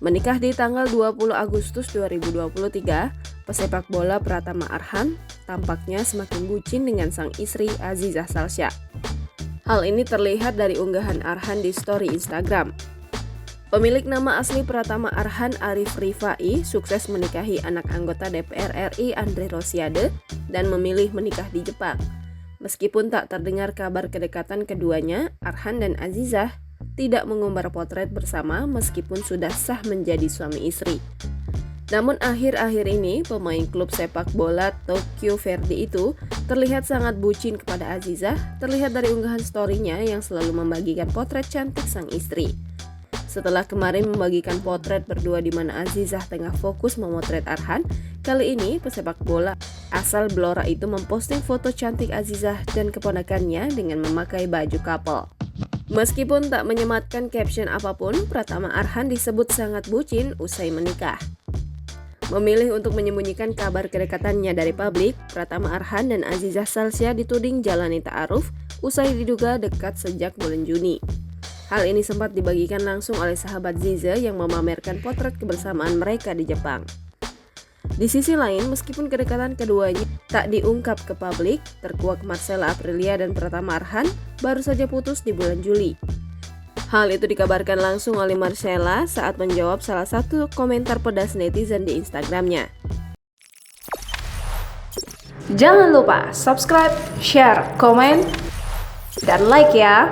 Menikah di tanggal 20 Agustus 2023, pesepak bola Pratama Arhan tampaknya semakin bucin dengan sang istri Azizah Salsya. Hal ini terlihat dari unggahan Arhan di story Instagram. Pemilik nama asli Pratama Arhan, Arif Rifai, sukses menikahi anak anggota DPR RI Andre Rosiade dan memilih menikah di Jepang. Meskipun tak terdengar kabar kedekatan keduanya, Arhan dan Azizah tidak mengumbar potret bersama meskipun sudah sah menjadi suami istri. Namun akhir-akhir ini pemain klub sepak bola Tokyo Verdy itu terlihat sangat bucin kepada Azizah, terlihat dari unggahan story-nya yang selalu membagikan potret cantik sang istri. Setelah kemarin membagikan potret berdua di mana Azizah tengah fokus memotret Arhan, kali ini pesepak bola asal Blora itu memposting foto cantik Azizah dan keponakannya dengan memakai baju couple. Meskipun tak menyematkan caption apapun, Pratama Arhan disebut sangat bucin usai menikah. Memilih untuk menyembunyikan kabar kedekatannya dari publik, Pratama Arhan dan Azizah Salsya dituding jalani ta'aruf usai diduga dekat sejak bulan Juni. Hal ini sempat dibagikan langsung oleh sahabat Ziza yang memamerkan potret kebersamaan mereka di Jepang. Di sisi lain, meskipun kedekatan keduanya tak diungkap ke publik, terkuak Marcella Aprilia dan Pratama Arhan baru saja putus di bulan Juli. Hal itu dikabarkan langsung oleh Marcella saat menjawab salah satu komentar pedas netizen di Instagramnya. Jangan lupa subscribe, share, komen, dan like ya!